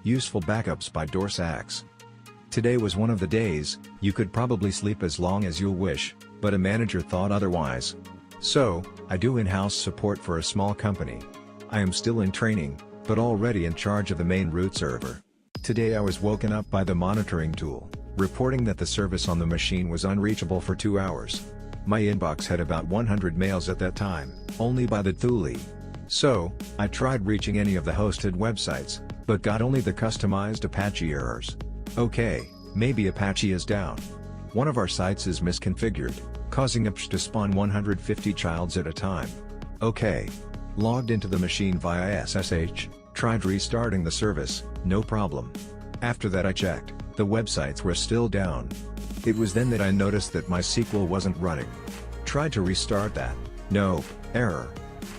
Useful backups by Dorsax. Today was one of the days. You could probably sleep as long as you'll wish, but a manager thought otherwise. So, I do in-house support for a small company. I am still in training, but already in charge of the main root server. Today I was woken up by the monitoring tool, reporting that the service on the machine was unreachable for 2 hours. My inbox had about 100 mails at that time, only by the Thule. So, I tried reaching any of the hosted websites, but got only the customized Apache errors. Okay, maybe Apache is down. One of our sites is misconfigured, causing Apache to spawn 150 childs at a time. Okay. Logged into the machine via SSH, tried restarting the service, no problem. After that I checked, the websites were still down. It was then that I noticed that my SQL wasn't running. Tried to restart that, nope, error.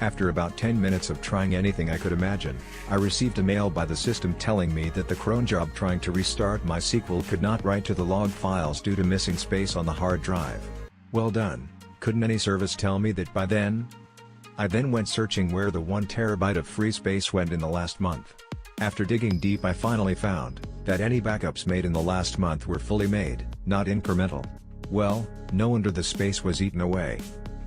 After about 10 minutes of trying anything I could imagine, I received a mail by the system telling me that the cron job trying to restart my SQL could not write to the log files due to missing space on the hard drive. Well done, couldn't any service tell me that by then? I then went searching where the 1 terabyte of free space went in the last month. After digging deep I finally found that any backups made in the last month were fully made, not incremental. Well, no wonder the space was eaten away.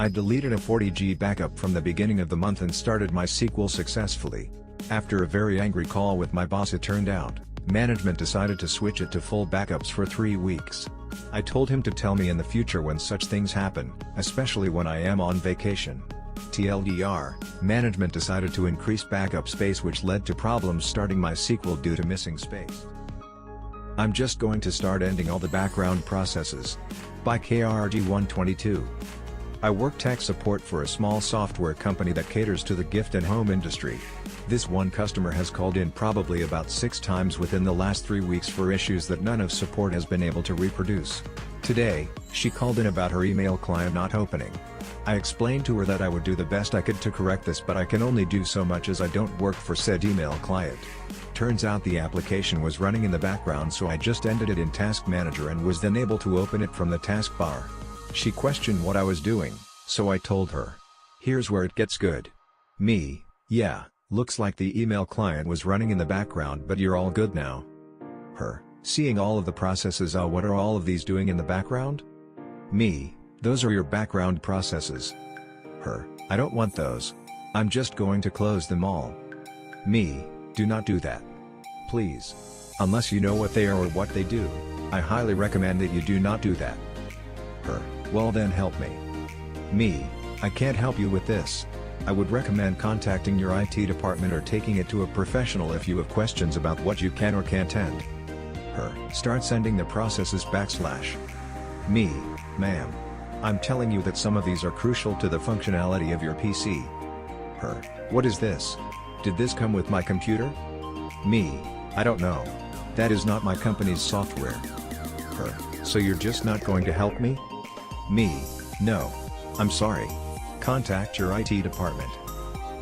I deleted a 40GB backup from the beginning of the month and started my SQL successfully. After a very angry call with my boss, it turned out, management decided to switch it to full backups for 3 weeks. I told him to tell me in the future when such things happen, especially when I am on vacation. TLDR, management decided to increase backup space, which led to problems starting my SQL due to missing space. I'm just going to start ending all the background processes. By KRG 122. I work tech support for a small software company that caters to the gift and home industry. This one customer has called in probably about 6 times within the last 3 weeks for issues that none of support has been able to reproduce. Today, she called in about her email client not opening. I explained to her that I would do the best I could to correct this, but I can only do so much as I don't work for said email client. Turns out the application was running in the background, so I just ended it in Task Manager and was then able to open it from the taskbar. She questioned what I was doing, so I told her. Here's where it gets good. Me, yeah, looks like the email client was running in the background, but you're all good now. Her, seeing all of the processes. Oh, what are all of these doing in the background? Me, those are your background processes. Her, I don't want those. I'm just going to close them all. Me, do not do that. Please. Unless you know what they are or what they do, I highly recommend that you do not do that. Her, well then help me. Me, I can't help you with this. I would recommend contacting your IT department or taking it to a professional if you have questions about what you can or can't end. Her, start sending the processes / Me, ma'am. I'm telling you that some of these are crucial to the functionality of your PC. Her, what is this? Did this come with my computer? Me, I don't know. That is not my company's software. Her, so you're just not going to help me? Me, no. I'm sorry. Contact your IT department.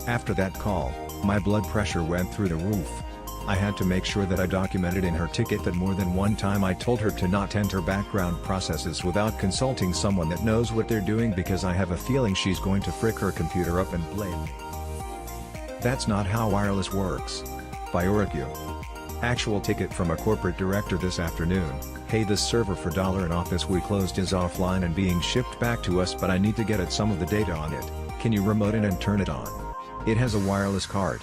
After that call, my blood pressure went through the roof. I had to make sure that I documented in her ticket that more than one time I told her to not enter background processes without consulting someone that knows what they're doing, because I have a feeling she's going to frick her computer up and blame me. That's not how wireless works. By Oracle. Actual ticket from a corporate director this afternoon. Hey, this server for $in office we closed is offline and being shipped back to us, but I need to get at some of the data on it. Can you remote it and turn it on? It has a wireless card.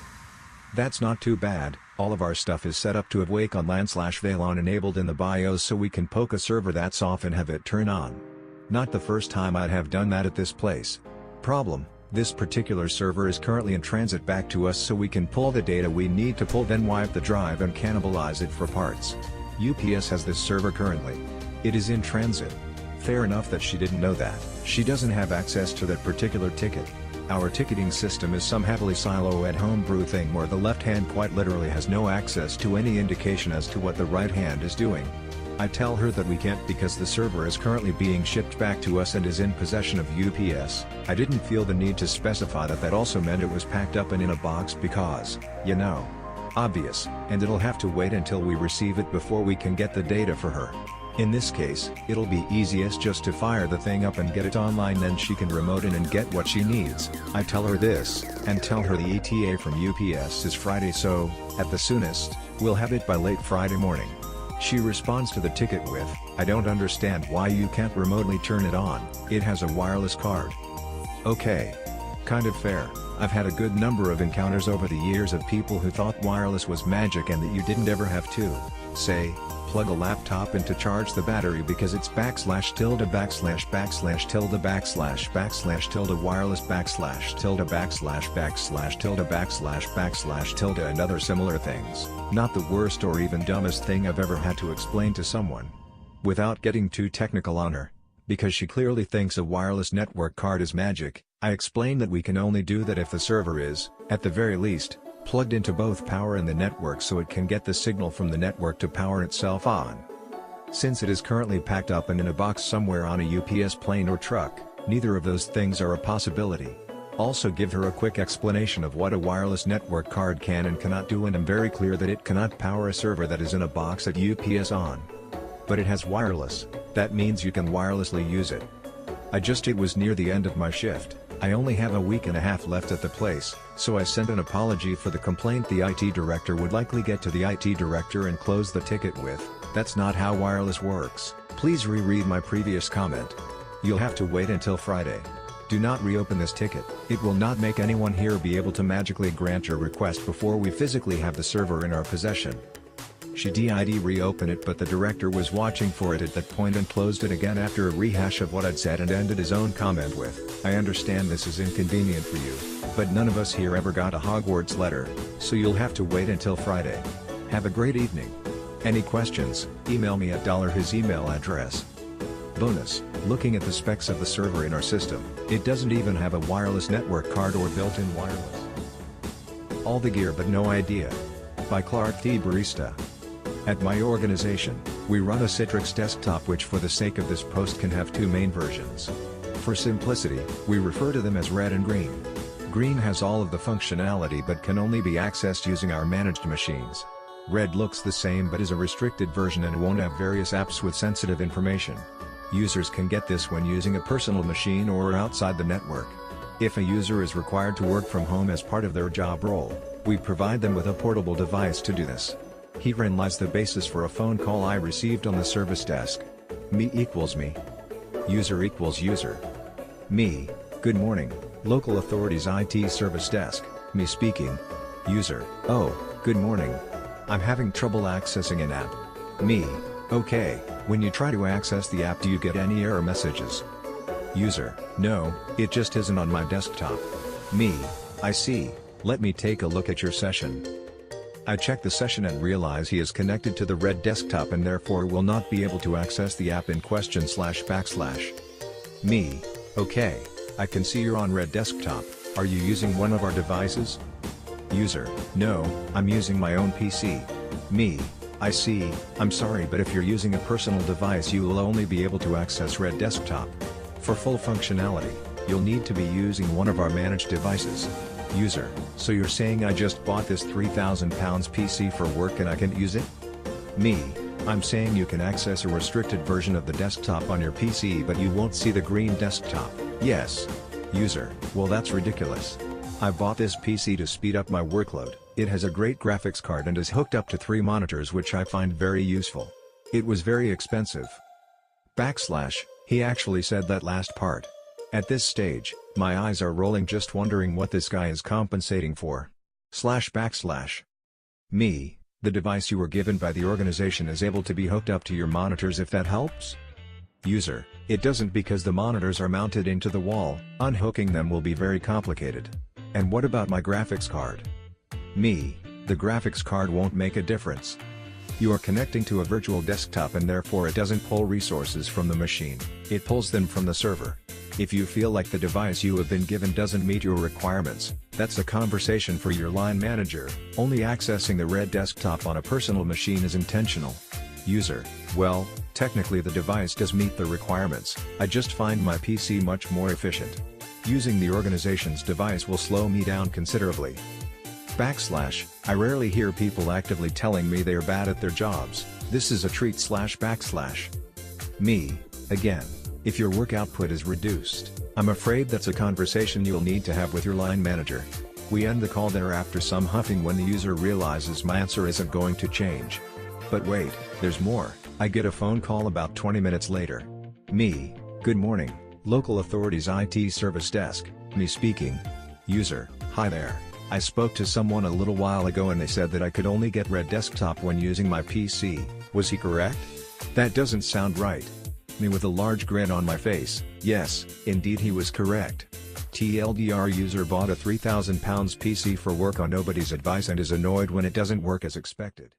That's not too bad. All of our stuff is set up to have wake on LAN/VLAN enabled in the BIOS, so we can poke a server that's off and have it turn on. Not the first time I'd have done that at this place. Problem: this particular server is currently in transit back to us, so we can pull the data we need to pull, then wipe the drive and cannibalize it for parts. UPS has this server currently. It is in transit. Fair enough that she didn't know that. She doesn't have access to that particular ticket. Our ticketing system is some heavily silo-ed homebrew thing where the left hand quite literally has no access to any indication as to what the right hand is doing. I tell her that we can't because the server is currently being shipped back to us and is in possession of UPS. I didn't feel the need to specify that also meant it was packed up and in a box because, you know, obvious, and it'll have to wait until we receive it before we can get the data for her. In this case, it'll be easiest just to fire the thing up and get it online, then she can remote in and get what she needs. I tell her this, and tell her the ETA from UPS is Friday, so, at the soonest, we'll have it by late Friday morning. She responds to the ticket with, "I don't understand why you can't remotely turn it on, it has a wireless card." Okay. Kind of fair. I've had a good number of encounters over the years of people who thought wireless was magic and that you didn't ever have to, say, plug a laptop in to charge the battery because it's // wireless / wireless / and other similar things. Not the worst or even dumbest thing I've ever had to explain to someone. Without getting too technical on her, because she clearly thinks a wireless network card is magic, I explain that we can only do that if the server is, at the very least, plugged into both power and the network so it can get the signal from the network to power itself on. Since it is currently packed up and in a box somewhere on a UPS plane or truck, neither of those things are a possibility. Also give her a quick explanation of what a wireless network card can and cannot do, and I'm very clear that it cannot power a server that is in a box at UPS on. But it has wireless, that means you can wirelessly use it. It was near the end of my shift. I only have a week and a half left at the place, so I sent an apology for the complaint. The IT director would likely get to the IT director and close the ticket with, "That's not how wireless works, please reread my previous comment. You'll have to wait until Friday. Do not reopen this ticket, it will not make anyone here be able to magically grant your request before we physically have the server in our possession." She did reopen it, but the director was watching for it at that point and closed it again after a rehash of what I'd said and ended his own comment with, "I understand this is inconvenient for you, but none of us here ever got a Hogwarts letter, so you'll have to wait until Friday. Have a great evening. Any questions, email me at $his email address." Bonus, looking at the specs of the server in our system, it doesn't even have a wireless network card or built-in wireless. All the gear but no idea. By Clark the Barista. At my organization, we run a Citrix desktop which for the sake of this post can have two main versions. For simplicity, we refer to them as red and green. Green has all of the functionality but can only be accessed using our managed machines. Red looks the same but is a restricted version and won't have various apps with sensitive information. Users can get this when using a personal machine or outside the network. If a user is required to work from home as part of their job role, we provide them with a portable device to do this. Herein lies the basis for a phone call I received on the service desk. Me equals me. User equals user. Me, good morning, local authorities IT service desk, me speaking. User, oh, good morning. I'm having trouble accessing an app. Me, okay, when you try to access the app do you get any error messages? User, no, it just isn't on my desktop. Me, I see, let me take a look at your session. I check the session and realize he is connected to the red desktop and therefore will not be able to access the app in question //. Me, okay, I can see you're on red desktop, are you using one of our devices? User, no, I'm using my own PC. Me, I see, I'm sorry but if you're using a personal device you will only be able to access red desktop. For full functionality, you'll need to be using one of our managed devices. User, so you're saying I just bought this £3,000 PC for work and I can't use it? Me, I'm saying you can access a restricted version of the desktop on your PC but you won't see the green desktop, yes. User, well that's ridiculous. I bought this PC to speed up my workload, it has a great graphics card and is hooked up to 3 monitors which I find very useful. It was very expensive. / he actually said that last part. At this stage, my eyes are rolling just wondering what this guy is compensating for. / Me, the device you were given by the organization is able to be hooked up to your monitors if that helps? User, it doesn't because the monitors are mounted into the wall, unhooking them will be very complicated. And what about my graphics card? Me, the graphics card won't make a difference. You are connecting to a virtual desktop and therefore it doesn't pull resources from the machine, it pulls them from the server. If you feel like the device you have been given doesn't meet your requirements, that's a conversation for your line manager. Only accessing the red desktop on a personal machine is intentional. User, well, technically the device does meet the requirements, I just find my PC much more efficient. Using the organization's device will slow me down considerably. / I rarely hear people actively telling me they are bad at their jobs, this is a treat /. Me, again. If your work output is reduced, I'm afraid that's a conversation you'll need to have with your line manager. We end the call there after some huffing when the user realizes my answer isn't going to change. But wait, there's more. I get a phone call about 20 minutes later. Me, good morning, local authorities IT service desk, me speaking. User, hi there. I spoke to someone a little while ago and they said that I could only get red desktop when using my PC, was he correct? That doesn't sound right. Me with a large grin on my face, yes, indeed he was correct. TLDR user bought a £3,000 PC for work on nobody's advice and is annoyed when it doesn't work as expected.